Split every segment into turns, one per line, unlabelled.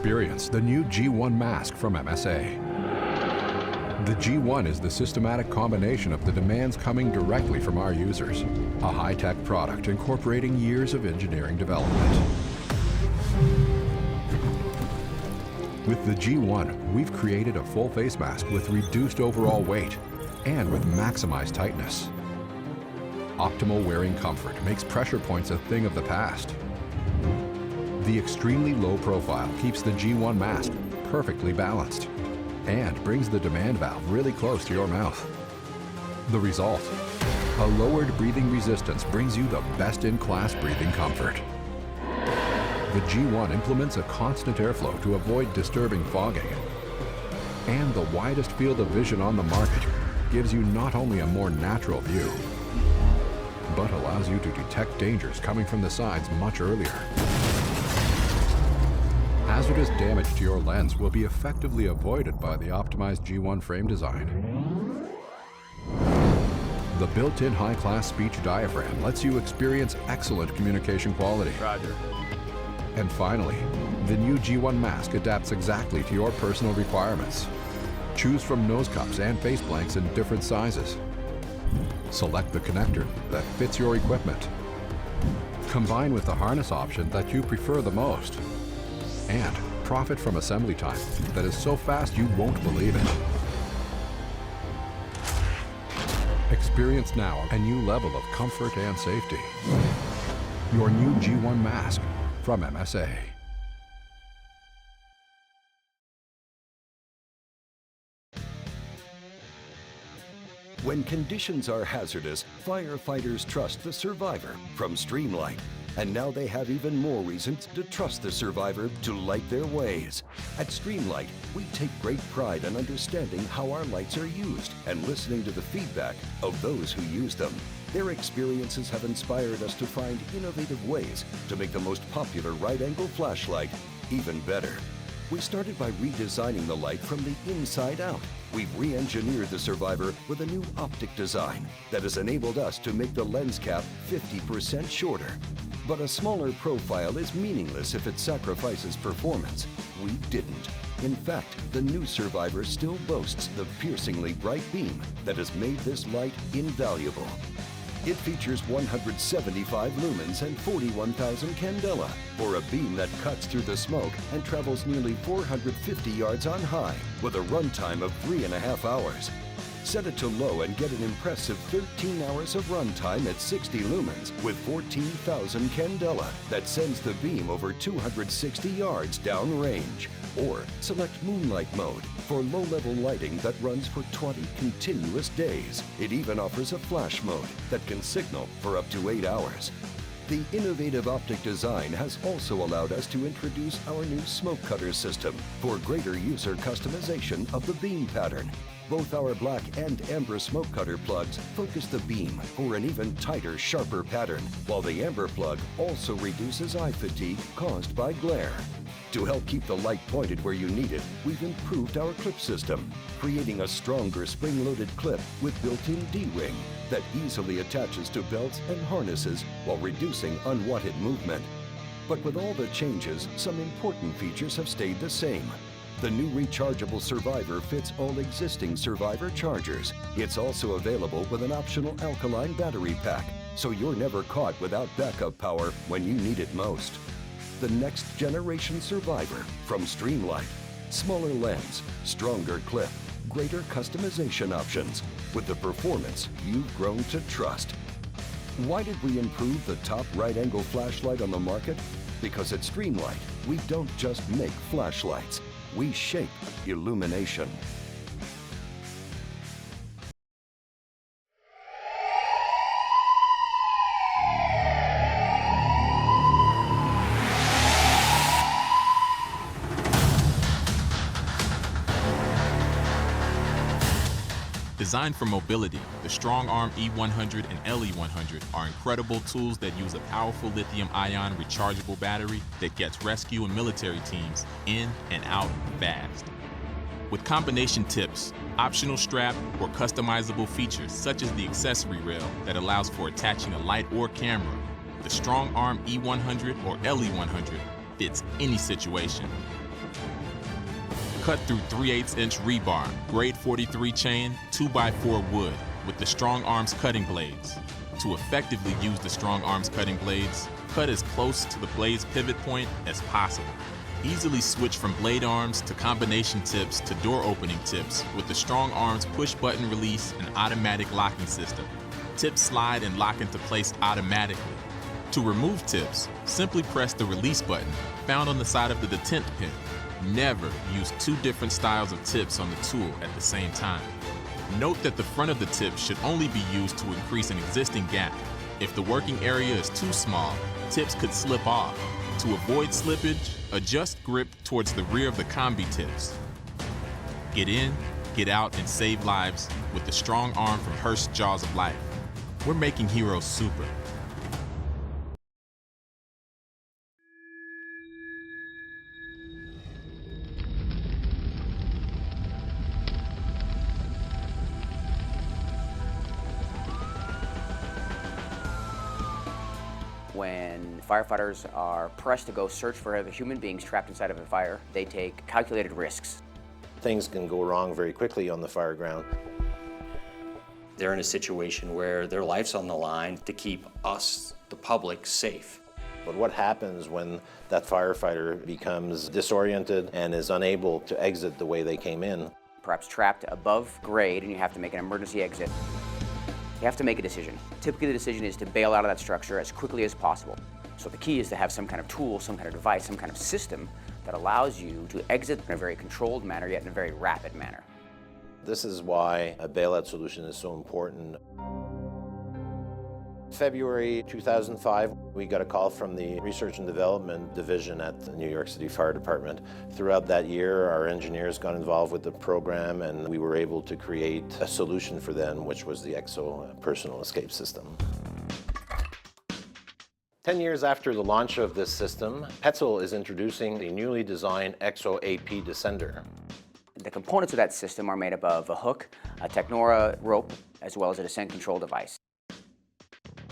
Experience the new G1 mask from MSA. The G1 is the systematic combination of the demands coming directly from our users. A high-tech product incorporating years of engineering development. With the G1, we've created a full face mask with reduced overall weight and with maximized tightness. Optimal wearing comfort makes pressure points a thing of the past. The extremely low profile keeps the G1 mask perfectly balanced and brings the demand valve really close to your mouth. The result, a lowered breathing resistance brings you the best-in-class breathing comfort. The G1 implements a constant airflow to avoid disturbing fogging. And the widest field of vision on the market gives you not only a more natural view, but allows you to detect dangers coming from the sides much earlier. Hazardous damage to your lens will be effectively avoided by the optimized G1 frame design. The built-in high-class speech diaphragm lets you experience excellent communication quality.
Roger.
And finally, the new G1 mask adapts exactly to your personal requirements. Choose from nose cups and face blanks in different sizes. Select the connector that fits your equipment. Combine with the harness option that you prefer the most. And profit from assembly time that is so fast you won't believe it. Experience now a new level of comfort and safety. Your new G1 mask from MSA.
When conditions are hazardous, firefighters trust the Survivor from Streamlight. And now they have even more reasons to trust the Survivor to light their ways. At Streamlight, we take great pride in understanding how our lights are used and listening to the feedback of those who use them. Their experiences have inspired us to find innovative ways to make the most popular right-angle flashlight even better. We started by redesigning the light from the inside out. We've re-engineered the Survivor with a new optic design that has enabled us to make the lens cap 50% shorter. But a smaller profile is meaningless if it sacrifices performance. We didn't. In fact, the new Survivor still boasts the piercingly bright beam that has made this light invaluable. It features 175 lumens and 41,000 candela for a beam that cuts through the smoke and travels nearly 450 yards on high with a runtime of 3.5 hours. Set it to low and get an impressive 13 hours of runtime at 60 lumens with 14,000 candela that sends the beam over 260 yards downrange. Or select Moonlight mode for low-level lighting that runs for 20 continuous days. It even offers a flash mode that can signal for up to 8 hours. The innovative optic design has also allowed us to introduce our new smoke cutter system for greater user customization of the beam pattern. Both our black and amber smoke cutter plugs focus the beam for an even tighter, sharper pattern, while the amber plug also reduces eye fatigue caused by glare. To help keep the light pointed where you need it, we've improved our clip system, creating a stronger spring-loaded clip with built-in D-ring that easily attaches to belts and harnesses while reducing unwanted movement. But with all the changes, some important features have stayed the same. The new rechargeable Survivor fits all existing Survivor chargers. It's also available with an optional alkaline battery pack, so you're never caught without backup power when you need it most. The next generation Survivor from Streamlight. Smaller lens, stronger clip, greater customization options with the performance you've grown to trust. Why did we improve the top right-angle flashlight on the market? Because at Streamlight, we don't just make flashlights, we shape illumination.
Designed for mobility, the StrongArm E100 and LE100 are incredible tools that use a powerful lithium-ion rechargeable battery that gets rescue and military teams in and out fast. With combination tips, optional strap, or customizable features such as the accessory rail that allows for attaching a light or camera, the StrongArm E100 or LE100 fits any situation. cut through 3/8-inch rebar, grade 43 chain, 2x4 wood, with the Strong Arms cutting blades. To effectively use the Strong Arms cutting blades, cut as close to the blade's pivot point as possible. Easily switch from blade arms to combination tips to door opening tips with the Strong Arms push button release and automatic locking system. Tips slide and lock into place automatically. To remove tips, simply press the release button found on the side of the detent pin. Never use two different styles of tips on the tool at the same time. Note that the front of the tip should only be used to increase an existing gap. If the working area is too small, tips could slip off. To avoid slippage, adjust grip towards the rear of the combi tips. Get in, get out, and save lives with the Strong Arm from Hurst Jaws of Life. We're making heroes super.
When firefighters are pressed to go search for other human beings trapped inside of a fire, they take calculated risks.
Things can go wrong very quickly on the fire ground.
They're in a situation where their life's on the line to keep us, the public, safe.
But what happens when that firefighter becomes disoriented and is unable to exit the way they came in?
Perhaps trapped above grade and you have to make an emergency exit. You have to make a decision. Typically the decision is to bail out of that structure as quickly as possible. So the key is to have some kind of tool, some kind of device, some kind of system that allows you to exit in a very controlled manner, yet in a very rapid manner.
This is why a bailout solution is so important. February 2005, we got a call from the Research and Development Division at the New York City Fire Department. Throughout that year, our engineers got involved with the program and we were able to create a solution for them, which was the EXO personal escape system. 10 years after the launch of this system, Petzl is introducing the newly designed EXO AP descender.
The components of that system are made up of a hook, a Technora rope, as well as a descent control device.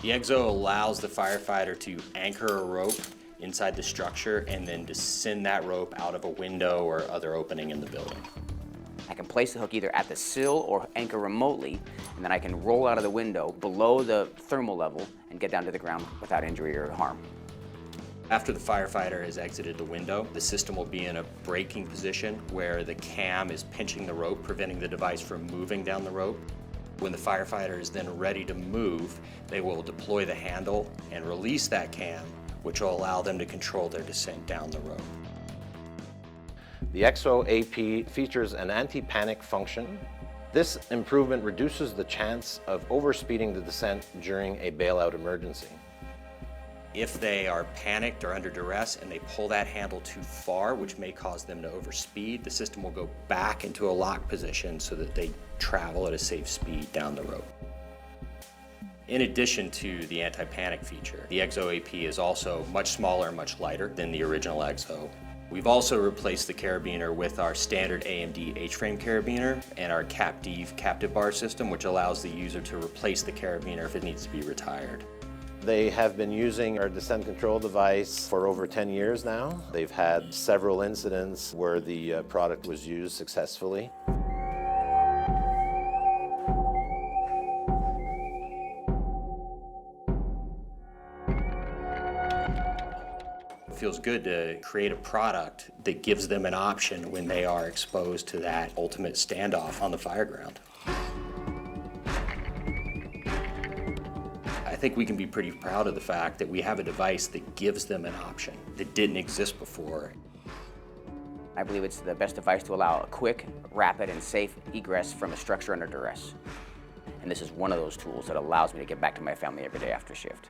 The EXO allows the firefighter to anchor a rope inside the structure and then descend that rope out of a window or other opening in the building.
I can place the hook either at the sill or anchor remotely, and then I can roll out of the window below the thermal level and get down to the ground without injury or harm.
After the firefighter has exited the window, the system will be in a braking position where the cam is pinching the rope, preventing the device from moving down the rope. When the firefighter is then ready to move, they will deploy the handle and release that cam, which will allow them to control their descent down the rope.
The EXO AP features an anti-panic function. This improvement reduces the chance of overspeeding the descent during a bailout emergency.
If they are panicked or under duress and they pull that handle too far, which may cause them to overspeed, the system will go back into a lock position so that they travel at a safe speed down the rope. In addition to the anti-panic feature, the EXO AP is also much smaller and much lighter than the original EXO. We've also replaced the carabiner with our standard AMD H-frame carabiner and our captive bar system, which allows the user to replace the carabiner if it needs to be retired.
They have been using our descent control device for over 10 years now. They've had several incidents where the product was used successfully.
It feels good to create a product that gives them an option when they are exposed to that ultimate standoff on the fire ground. I think we can be pretty proud of the fact that we have a device that gives them an option that didn't exist before.
I believe it's the best device to allow a quick, rapid, and safe egress from a structure under duress. And this is one of those tools that allows me to get back to my family every day after shift.